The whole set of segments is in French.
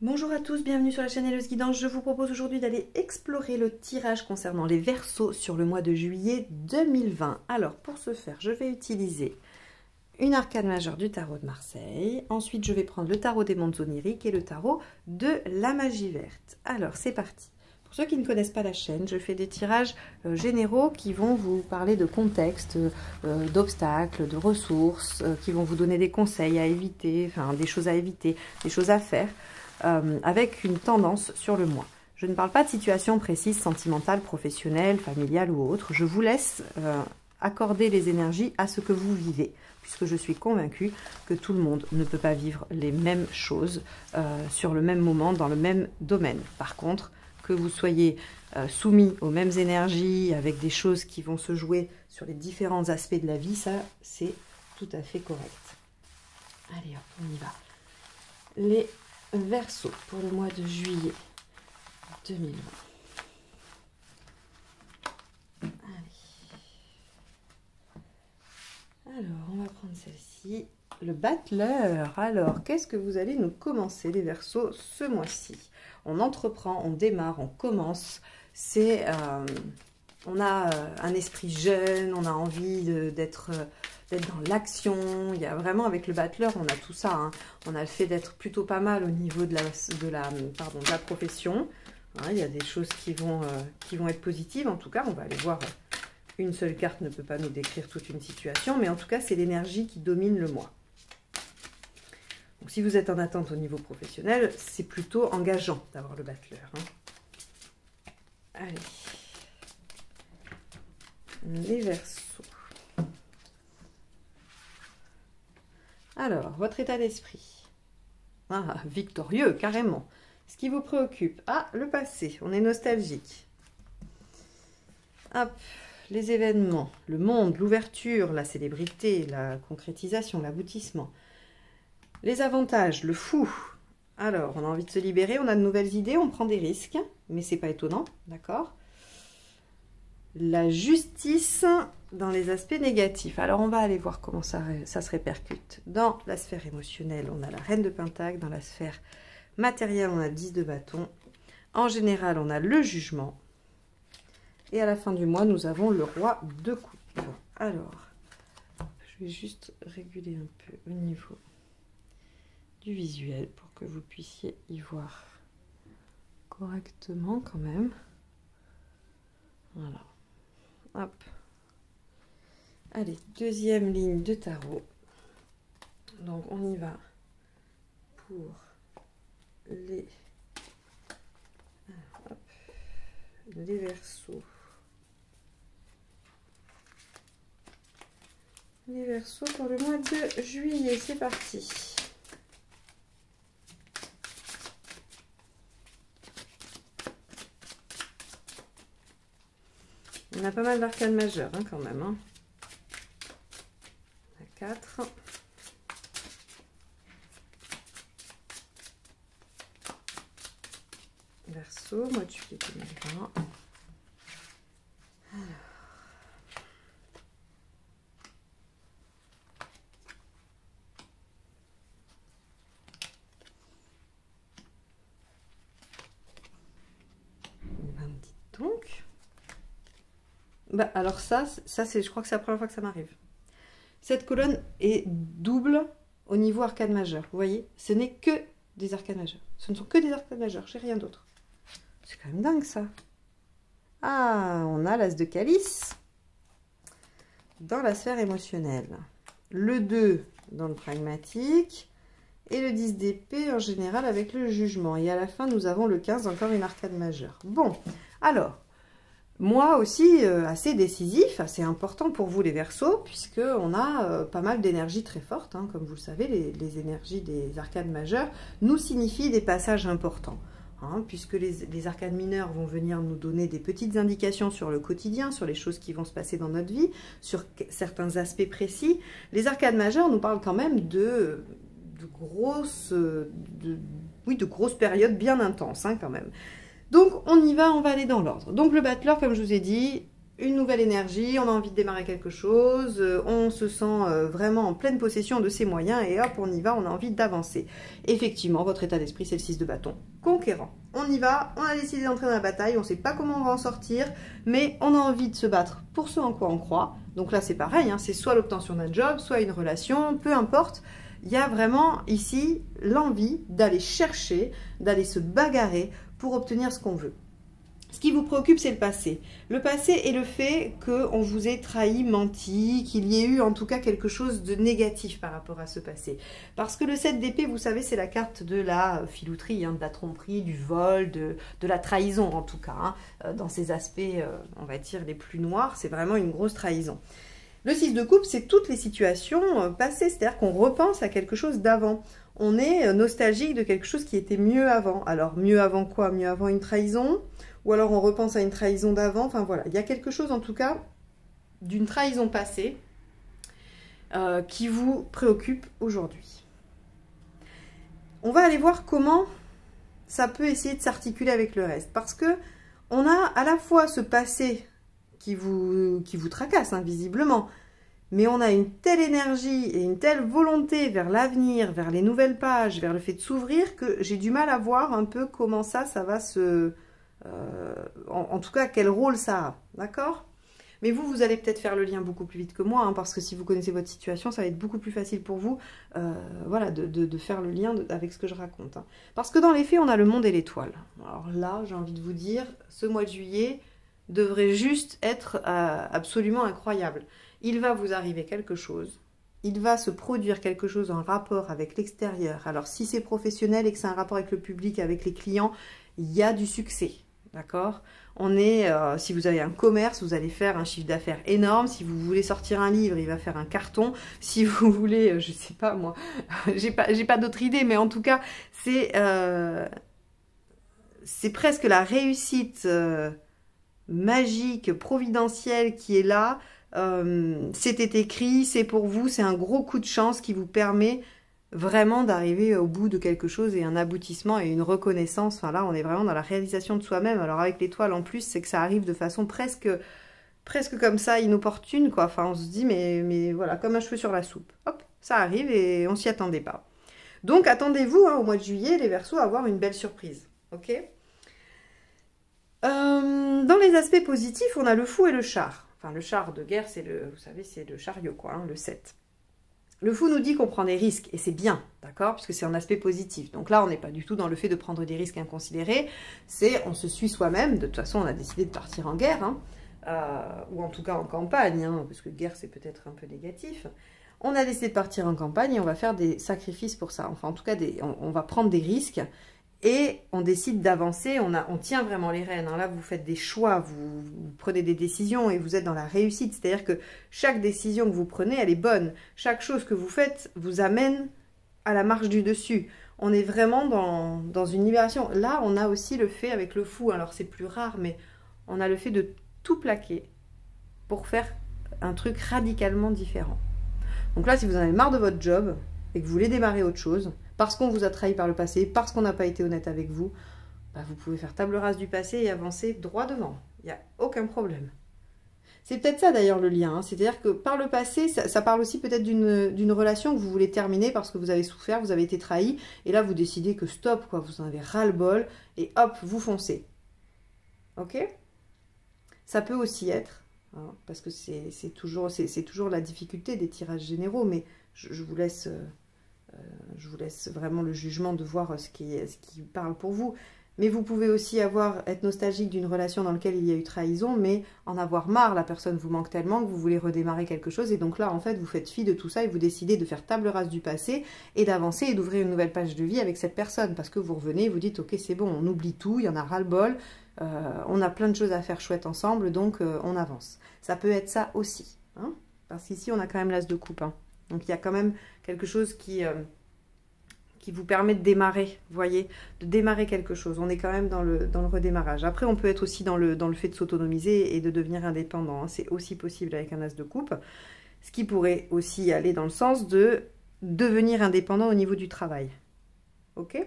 Bonjour à tous, bienvenue sur la chaîne Helleuse Guidance. Je vous propose aujourd'hui d'aller explorer le tirage concernant les Verseaux sur le mois de juillet 2020. Alors pour ce faire, je vais utiliser une arcane majeure du tarot de Marseille. Ensuite, je vais prendre le tarot des mondes oniriques et le tarot de la magie verte. Alors c'est parti. Pour ceux qui ne connaissent pas la chaîne, je fais des tirages généraux qui vont vous parler de contexte, d'obstacles, de ressources, qui vont vous donner des conseils à éviter, enfin des choses à éviter, des choses à faire. Avec une tendance sur le mois. Je ne parle pas de situation précise, sentimentale, professionnelle, familiale ou autre. Je vous laisse accorder les énergies à ce que vous vivez, puisque je suis convaincue que tout le monde ne peut pas vivre les mêmes choses sur le même moment, dans le même domaine. Par contre, que vous soyez soumis aux mêmes énergies, avec des choses qui vont se jouer sur les différents aspects de la vie, ça, c'est tout à fait correct. Allez, hop, on y va. Les Verseau pour le mois de juillet 2020. Allez. Alors, on va prendre celle-ci. Le battleur. Alors, qu'est-ce que vous allez nous commencer, les Verseaux, ce mois-ci? On entreprend, on démarre, on commence. C'est, on a un esprit jeune, on a envie d'être dans l'action. Il y a vraiment, avec le battleur, on a tout ça. Hein. On a le fait d'être plutôt pas mal au niveau de la profession. Hein, il y a des choses qui vont être positives. En tout cas, on va aller voir. Une seule carte ne peut pas nous décrire toute une situation. Mais en tout cas, c'est l'énergie qui domine le mois. Donc, si vous êtes en attente au niveau professionnel, c'est plutôt engageant d'avoir le battleur. Hein. Allez. Les Verseaux. Alors, votre état d'esprit. Ah, victorieux, carrément. Ce qui vous préoccupe. Ah, le passé, on est nostalgique. Hop, les événements, le monde, l'ouverture, la célébrité, la concrétisation, l'aboutissement. Les avantages, le fou. Alors, on a envie de se libérer, on a de nouvelles idées, on prend des risques, mais c'est pas étonnant, d'accord ? La justice dans les aspects négatifs. Alors, on va aller voir comment ça se répercute. Dans la sphère émotionnelle, on a la reine de Pentacle. Dans la sphère matérielle, on a le 10 de bâton. En général, on a le jugement. Et à la fin du mois, nous avons le roi de coupe. Alors, je vais juste réguler un peu au niveau du visuel pour que vous puissiez y voir correctement quand même. Voilà. Hop. Allez, deuxième ligne de tarot. Donc, on y va pour les Verseaux. Les Verseaux pour le mois de juillet. C'est parti. On a pas mal d'arcanes majeures hein, quand même. Hein. On a 4. Verseau, mois de juillet 2020. Alors. Dites donc. Bah, alors ça c'est, je crois que c'est la première fois que ça m'arrive. Cette colonne est double au niveau arcane majeur. Vous voyez, ce n'est que des arcanes majeures. Ce ne sont que des arcanes majeures, j'ai rien d'autre. C'est quand même dingue ça. Ah, on a l'as de calice dans la sphère émotionnelle. Le 2 dans le pragmatique. Et le 10 d'épée en général avec le jugement. Et à la fin, nous avons le 15, encore une arcane majeure. Bon, alors... Moi aussi, assez décisif, assez important pour vous les Verseaux, puisqu'on a pas mal d'énergie très forte. Hein, comme vous le savez, les énergies des arcanes majeures nous signifient des passages importants. Hein, puisque les arcanes mineures vont venir nous donner des petites indications sur le quotidien, sur les choses qui vont se passer dans notre vie, sur certains aspects précis. Les arcanes majeures nous parlent quand même de grosses périodes bien intenses hein, quand même. Donc, on y va, on va aller dans l'ordre. Donc, le battleur, comme je vous ai dit, une nouvelle énergie, on a envie de démarrer quelque chose, on se sent vraiment en pleine possession de ses moyens et hop, on y va, on a envie d'avancer. Effectivement, votre état d'esprit, c'est le 6 de bâton, conquérant. On y va, on a décidé d'entrer dans la bataille, on ne sait pas comment on va en sortir, mais on a envie de se battre pour ce en quoi on croit. Donc là, c'est pareil, hein, c'est soit l'obtention d'un job, soit une relation, peu importe. Il y a vraiment ici l'envie d'aller chercher, d'aller se bagarrer pour obtenir ce qu'on veut. Ce qui vous préoccupe, c'est le passé. Le passé est le fait qu'on vous ait trahi, menti, qu'il y ait eu en tout cas quelque chose de négatif par rapport à ce passé. Parce que le 7 d'épée, vous savez, c'est la carte de la filouterie, hein, de la tromperie, du vol, de la trahison en tout cas. Hein. Dans ses aspects, on va dire, les plus noirs, c'est vraiment une grosse trahison. Le 6 de coupe, c'est toutes les situations passées, c'est-à-dire qu'on repense à quelque chose d'avant. On est nostalgique de quelque chose qui était mieux avant. Alors, mieux avant quoi? Mieux avant une trahison? Ou alors on repense à une trahison d'avant. Enfin voilà, il y a quelque chose en tout cas d'une trahison passée qui vous préoccupe aujourd'hui. On va aller voir comment ça peut essayer de s'articuler avec le reste. Parce que on a à la fois ce passé qui vous tracasse, hein, visiblement. Mais on a une telle énergie et une telle volonté vers l'avenir, vers les nouvelles pages, vers le fait de s'ouvrir, que j'ai du mal à voir un peu comment ça va se... en tout cas, quel rôle ça a, d'accord? Mais vous allez peut-être faire le lien beaucoup plus vite que moi, hein, parce que si vous connaissez votre situation, ça va être beaucoup plus facile pour vous voilà, de faire le lien avec ce que je raconte. Hein. Parce que dans les faits, on a le monde et l'étoile. Alors là, j'ai envie de vous dire, ce mois de juillet devrait juste être absolument incroyable. Il va vous arriver quelque chose. Il va se produire quelque chose en rapport avec l'extérieur. Alors, si c'est professionnel et que c'est un rapport avec le public, avec les clients, il y a du succès. D'accord? On est, si vous avez un commerce, vous allez faire un chiffre d'affaires énorme. Si vous voulez sortir un livre, il va faire un carton. Si vous voulez, je sais pas moi, j'ai pas d'autre idée, mais en tout cas, c'est presque la réussite magique, providentielle qui est là. C'était écrit, c'est pour vous, c'est un gros coup de chance qui vous permet vraiment d'arriver au bout de quelque chose et un aboutissement et une reconnaissance. Enfin là, on est vraiment dans la réalisation de soi-même. Alors avec l'étoile en plus, c'est que ça arrive de façon presque comme ça, inopportune, quoi. Enfin, on se dit, mais voilà, comme un cheveu sur la soupe. Hop, ça arrive et on s'y attendait pas. Donc attendez-vous, hein, au mois de juillet, les Verseaux, à avoir une belle surprise. Ok? Dans les aspects positifs, on a le fou et le char. Enfin, le char de guerre, c'est vous savez, c'est le chariot, quoi, hein, le 7. Le fou nous dit qu'on prend des risques, et c'est bien, d'accord, puisque c'est un aspect positif. Donc là, on n'est pas du tout dans le fait de prendre des risques inconsidérés, c'est on se suit soi-même. De toute façon, on a décidé de partir en guerre, hein, ou en tout cas en campagne, hein, parce que guerre, c'est peut-être un peu négatif. On a décidé de partir en campagne et on va faire des sacrifices pour ça. Enfin, en tout cas, on va prendre des risques. Et on décide d'avancer, on tient vraiment les rênes. Hein. Là, vous faites des choix, vous prenez des décisions et vous êtes dans la réussite. C'est-à-dire que chaque décision que vous prenez, elle est bonne. Chaque chose que vous faites vous amène à la marche du dessus. On est vraiment dans une libération. Là, on a aussi le fait avec le fou, alors c'est plus rare, mais on a le fait de tout plaquer pour faire un truc radicalement différent. Donc là, si vous en avez marre de votre job et que vous voulez démarrer autre chose, parce qu'on vous a trahi par le passé, parce qu'on n'a pas été honnête avec vous, bah vous pouvez faire table rase du passé et avancer droit devant. Il n'y a aucun problème. C'est peut-être ça d'ailleurs le lien. Hein. C'est-à-dire que par le passé, ça parle aussi peut-être d'une relation que vous voulez terminer parce que vous avez souffert, vous avez été trahi. Et là, vous décidez que stop, quoi, vous en avez ras-le-bol. Et hop, vous foncez. Ok? Ça peut aussi être, hein, parce que c'est toujours la difficulté des tirages généraux, mais je vous laisse... je vous laisse vraiment le jugement de voir ce qui parle pour vous. Mais vous pouvez aussi être nostalgique d'une relation dans laquelle il y a eu trahison, mais en avoir marre, la personne vous manque tellement que vous voulez redémarrer quelque chose. Et donc là, en fait, vous faites fi de tout ça et vous décidez de faire table rase du passé et d'avancer et d'ouvrir une nouvelle page de vie avec cette personne. Parce que vous revenez et vous dites, ok, c'est bon, on oublie tout, il y en a ras-le-bol, on a plein de choses à faire chouettes ensemble, donc on avance. Ça peut être ça aussi, hein, parce qu'ici, on a quand même l'as de coupe, hein. Donc il y a quand même quelque chose qui vous permet de démarrer, vous voyez, de démarrer quelque chose. On est quand même dans le redémarrage. Après, on peut être aussi dans le fait de s'autonomiser et de devenir indépendant. Hein. C'est aussi possible avec un as de coupe. Ce qui pourrait aussi aller dans le sens de devenir indépendant au niveau du travail. Ok?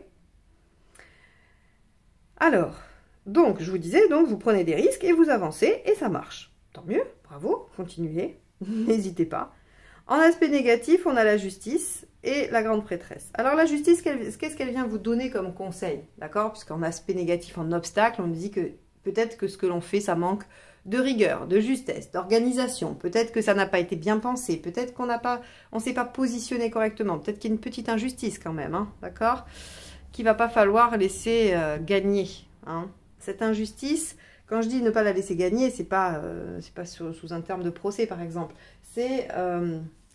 Alors, donc, je vous disais, donc vous prenez des risques et vous avancez et ça marche. tant mieux, bravo, continuez, n'hésitez pas. En aspect négatif, on a la justice et la grande prêtresse. Alors la justice, qu'est-ce qu'elle vient vous donner comme conseil, d'accord? Puisqu'en aspect négatif, en obstacle, on nous dit que peut-être que ce que l'on fait, ça manque de rigueur, de justesse, d'organisation. Peut-être que ça n'a pas été bien pensé. Peut-être qu'on ne s'est pas positionné correctement. Peut-être qu'il y a une petite injustice quand même, hein, d'accord? Qu'il ne va pas falloir laisser gagner. Hein. Cette injustice, quand je dis ne pas la laisser gagner, c'est pas sous un terme de procès par exemple. C'est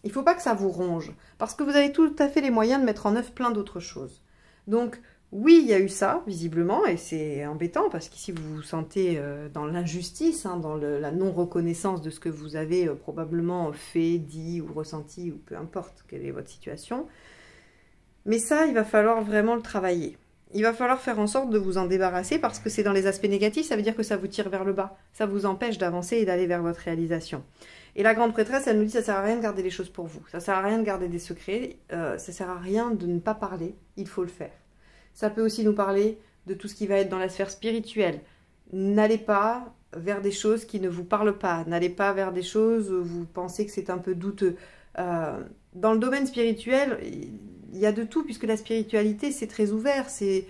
il ne faut pas que ça vous ronge. Parce que vous avez tout à fait les moyens de mettre en œuvre plein d'autres choses. Donc, oui, il y a eu ça, visiblement, et c'est embêtant parce qu'ici, vous vous sentez dans l'injustice, hein, dans la non-reconnaissance de ce que vous avez probablement fait, dit ou ressenti, ou peu importe quelle est votre situation. Mais ça, il va falloir vraiment le travailler. Il va falloir faire en sorte de vous en débarrasser parce que c'est dans les aspects négatifs, ça veut dire que ça vous tire vers le bas. Ça vous empêche d'avancer et d'aller vers votre réalisation. Et la grande prêtresse, elle nous dit, ça sert à rien de garder les choses pour vous. Ça sert à rien de garder des secrets. Ça sert à rien de ne pas parler. Il faut le faire. Ça peut aussi nous parler de tout ce qui va être dans la sphère spirituelle. N'allez pas vers des choses qui ne vous parlent pas. N'allez pas vers des choses où vous pensez que c'est un peu douteux. Dans le domaine spirituel, il y a de tout, puisque la spiritualité, c'est très ouvert. C'est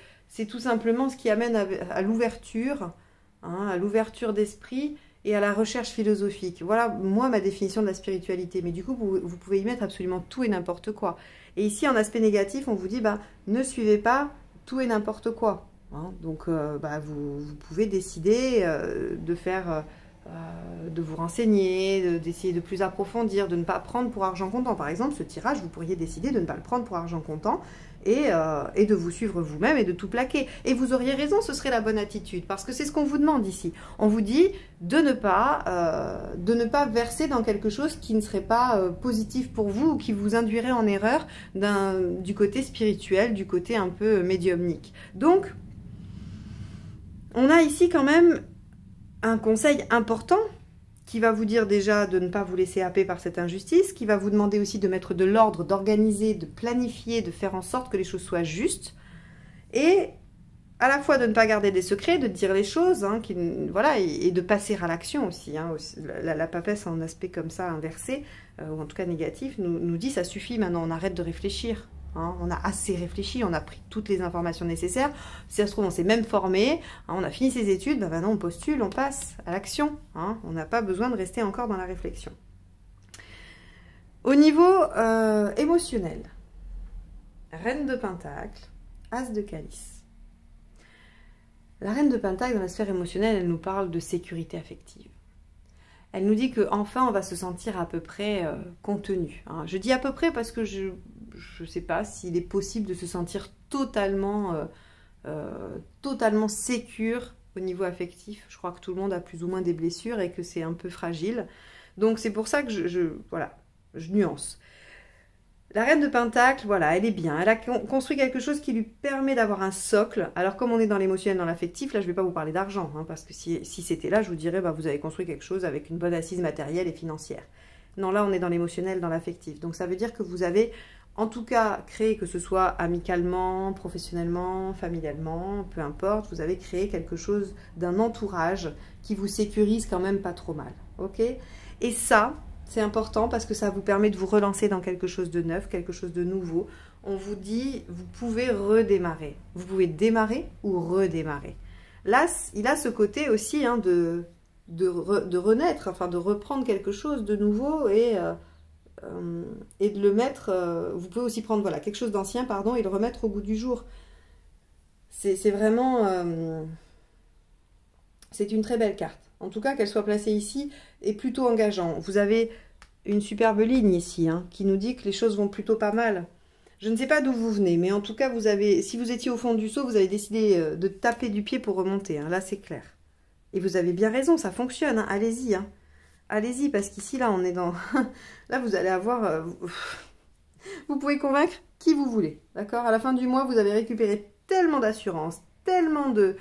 tout simplement ce qui amène à l'ouverture, hein, à l'ouverture d'esprit et à la recherche philosophique. Voilà, moi, ma définition de la spiritualité. Mais du coup, vous pouvez y mettre absolument tout et n'importe quoi. Et ici, en aspect négatif, on vous dit, ne suivez pas tout et n'importe quoi. Hein. Donc, vous pouvez décider de vous renseigner, d'essayer de plus approfondir, de ne pas prendre pour argent comptant. Par exemple, ce tirage, vous pourriez décider de ne pas le prendre pour argent comptant et de vous suivre vous-même et de tout plaquer. Et vous auriez raison, ce serait la bonne attitude, parce que c'est ce qu'on vous demande ici. On vous dit de ne pas verser dans quelque chose qui ne serait pas positif pour vous ou qui vous induirait en erreur du côté spirituel, du côté un peu médiumnique. Donc, on a ici quand même un conseil important qui va vous dire déjà de ne pas vous laisser happer par cette injustice, qui va vous demander aussi de mettre de l'ordre, d'organiser, de planifier, de faire en sorte que les choses soient justes, et à la fois de ne pas garder des secrets, de dire les choses, hein, voilà, et de passer à l'action aussi. Hein, la papesse en aspect comme ça inversé, ou en tout cas négatif, nous dit ça suffit maintenant, on arrête de réfléchir. Hein, on a assez réfléchi, on a pris toutes les informations nécessaires. Si ça se trouve, on s'est même formé, hein, on a fini ses études, maintenant on postule, on passe à l'action. Hein, on n'a pas besoin de rester encore dans la réflexion. Au niveau émotionnel, Reine de Pentacle, As de Calice. La Reine de Pentacle, dans la sphère émotionnelle, elle nous parle de sécurité affective. Elle nous dit qu'enfin, on va se sentir à peu près contenu. Hein. Je dis à peu près parce que je ne sais pas s'il est possible de se sentir totalement sécure au niveau affectif. Je crois que tout le monde a plus ou moins des blessures et que c'est un peu fragile. Donc, c'est pour ça que je nuance. La Reine de Pentacle, voilà, elle est bien. Elle a construit quelque chose qui lui permet d'avoir un socle. Alors, comme on est dans l'émotionnel, dans l'affectif, là, je ne vais pas vous parler d'argent, hein, parce que si c'était là, je vous dirais, vous avez construit quelque chose avec une bonne assise matérielle et financière. Non, là, on est dans l'émotionnel, dans l'affectif. Donc, ça veut dire que vous avez, en tout cas, créé, que ce soit amicalement, professionnellement, familialement, peu importe, vous avez créé quelque chose d'un entourage qui vous sécurise quand même pas trop mal. Ok ? Et ça, c'est important parce que ça vous permet de vous relancer dans quelque chose de neuf, quelque chose de nouveau. On vous dit, vous pouvez redémarrer. Vous pouvez démarrer ou redémarrer. Là, il a ce côté aussi hein, de renaître, enfin de reprendre quelque chose de nouveau et de le mettre... vous pouvez aussi prendre voilà, quelque chose d'ancien et le remettre au goût du jour. C'est vraiment... c'est une très belle carte. En tout cas, qu'elle soit placée ici est plutôt engageant. Vous avez une superbe ligne ici, hein, qui nous dit que les choses vont plutôt pas mal. Je ne sais pas d'où vous venez, mais en tout cas, si vous étiez au fond du seau, vous avez décidé de taper du pied pour remonter. Hein, là, c'est clair. Et vous avez bien raison, ça fonctionne. Hein, allez-y. Hein. Allez-y, parce qu'ici, là, on est dans... là, vous allez avoir... vous pouvez convaincre qui vous voulez. D'accord? À la fin du mois, vous avez récupéré tellement d'assurance, tellement de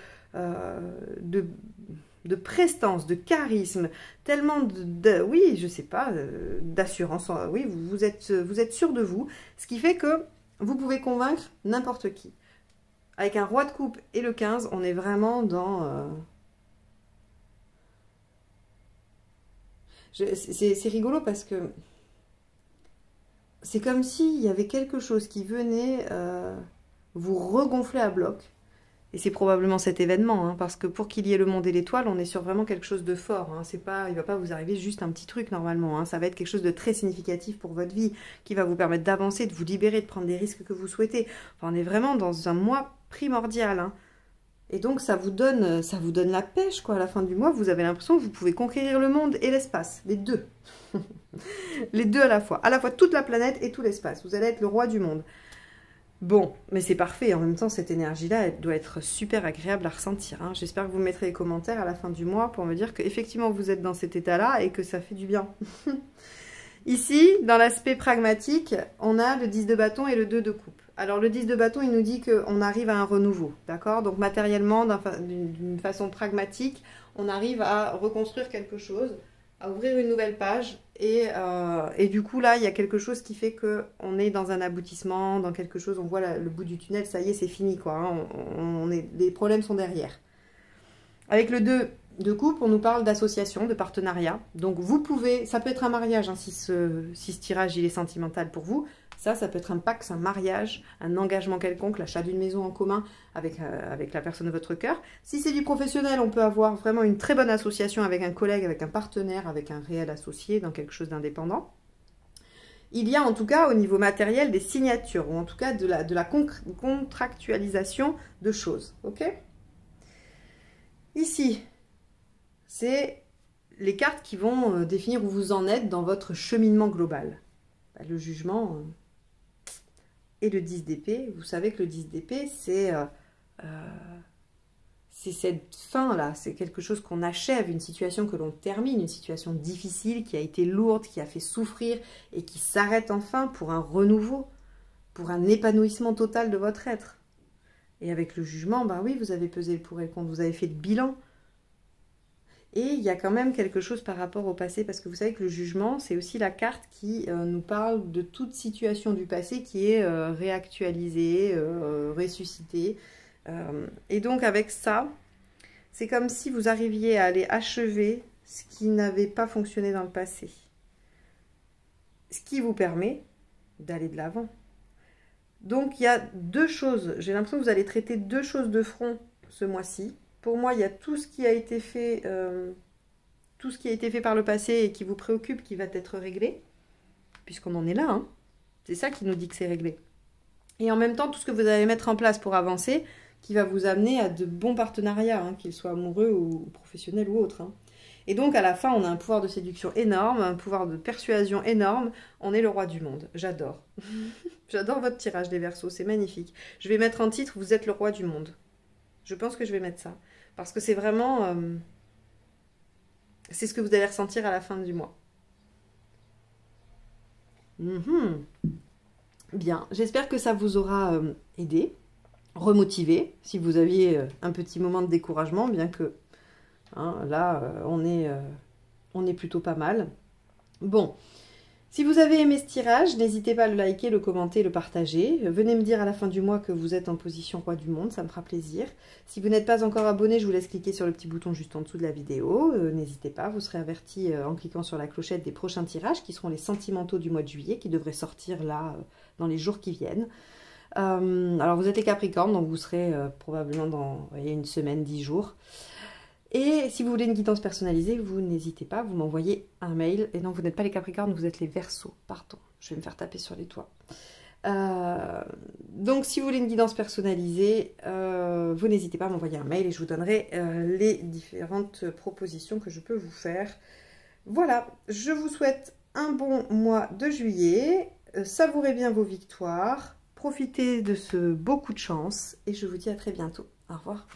prestance, de charisme, tellement oui, je sais pas, d'assurance, oui, vous êtes sûr de vous, ce qui fait que vous pouvez convaincre n'importe qui. Avec un roi de coupe et le 15, on est vraiment dans C'est rigolo parce que c'est comme s'il y avait quelque chose qui venait vous regonfler à bloc. Et c'est probablement cet événement, hein, parce que pour qu'il y ait le monde et l'étoile, on est sur vraiment quelque chose de fort. Hein. C'est pas, il ne va pas vous arriver juste un petit truc normalement. Hein. Ça va être quelque chose de très significatif pour votre vie, qui va vous permettre d'avancer, de vous libérer, de prendre des risques que vous souhaitez. Enfin, on est vraiment dans un mois primordial. Hein. Et donc ça vous donne la pêche, quoi. À la fin du mois, vous avez l'impression que vous pouvez conquérir le monde et l'espace, les deux. Les deux à la fois toute la planète et tout l'espace. Vous allez être le roi du monde. Bon, mais c'est parfait. En même temps, cette énergie-là, elle doit être super agréable à ressentir. Hein. J'espère que vous mettrez les commentaires à la fin du mois pour me dire qu'effectivement, vous êtes dans cet état-là et que ça fait du bien. Ici, dans l'aspect pragmatique, on a le 10 de bâton et le 2 de coupe. Alors, le 10 de bâton, il nous dit qu'on arrive à un renouveau, d'accord? Donc, matériellement, d'une façon pragmatique, on arrive à reconstruire quelque chose, à ouvrir une nouvelle page. Et du coup, là, il y a quelque chose qui fait qu'on est dans un aboutissement, dans quelque chose, on voit le bout du tunnel, ça y est, c'est fini, quoi. Hein, les problèmes sont derrière. Avec le 2 de coupe, on nous parle d'association, de partenariat. Donc, vous pouvez, ça peut être un mariage, hein, si ce tirage, il est sentimental pour vous. Ça peut être un pax, un mariage, un engagement quelconque, l'achat d'une maison en commun avec la personne de votre cœur. Si c'est du professionnel, on peut avoir vraiment une très bonne association avec un collègue, avec un partenaire, avec un réel associé dans quelque chose d'indépendant. Il y a en tout cas au niveau matériel des signatures, ou en tout cas de la contractualisation de choses. Ok ? Ici, c'est les cartes qui vont définir où vous en êtes dans votre cheminement global. Le jugement... Et le 10 d'épée, vous savez que le 10 d'épée, c'est cette fin-là, c'est quelque chose qu'on achève, une situation que l'on termine, une situation difficile qui a été lourde, qui a fait souffrir et qui s'arrête enfin pour un renouveau, pour un épanouissement total de votre être. Et avec le jugement, ben oui, vous avez pesé le pour et le contre, vous avez fait le bilan. Et il y a quand même quelque chose par rapport au passé, parce que vous savez que le jugement, c'est aussi la carte qui nous parle de toute situation du passé qui est réactualisée, ressuscitée. Et donc avec ça, c'est comme si vous arriviez à aller achever ce qui n'avait pas fonctionné dans le passé. Ce qui vous permet d'aller de l'avant. Donc il y a deux choses, j'ai l'impression que vous allez traiter deux choses de front ce mois-ci. Pour moi, il y a tout ce qui a été fait par le passé et qui vous préoccupe, qui va être réglé, puisqu'on en est là. Hein. C'est ça qui nous dit que c'est réglé. Et en même temps, tout ce que vous allez mettre en place pour avancer, qui va vous amener à de bons partenariats, hein, qu'ils soient amoureux ou professionnels ou autres. Hein. Et donc, à la fin, on a un pouvoir de séduction énorme, un pouvoir de persuasion énorme. On est le roi du monde. J'adore. J'adore votre tirage des Verseaux, c'est magnifique. Je vais mettre en titre, vous êtes le roi du monde. Je pense que je vais mettre ça. Parce que c'est vraiment... c'est ce que vous allez ressentir à la fin du mois. Bien, j'espère que ça vous aura aidé, remotivé, si vous aviez un petit moment de découragement, bien que hein, là, on est plutôt pas mal. Bon, si vous avez aimé ce tirage, n'hésitez pas à le liker, le commenter, le partager. Venez me dire à la fin du mois que vous êtes en position roi du monde, ça me fera plaisir. Si vous n'êtes pas encore abonné, je vous laisse cliquer sur le petit bouton juste en dessous de la vidéo. N'hésitez pas, vous serez averti en cliquant sur la clochette des prochains tirages qui seront les sentimentaux du mois de juillet, qui devraient sortir là dans les jours qui viennent. Alors vous êtes les Capricornes, donc vous serez probablement dans une semaine, 10 jours. Et si vous voulez une guidance personnalisée, vous n'hésitez pas, vous m'envoyez un mail. Et non, vous n'êtes pas les Capricornes, vous êtes les Verseaux. Pardon, je vais me faire taper sur les toits. Donc, si vous voulez une guidance personnalisée, vous n'hésitez pas à m'envoyer un mail et je vous donnerai les différentes propositions que je peux vous faire. Voilà, je vous souhaite un bon mois de juillet. Savourez bien vos victoires. Profitez de ce beau coup de chance et je vous dis à très bientôt. Au revoir.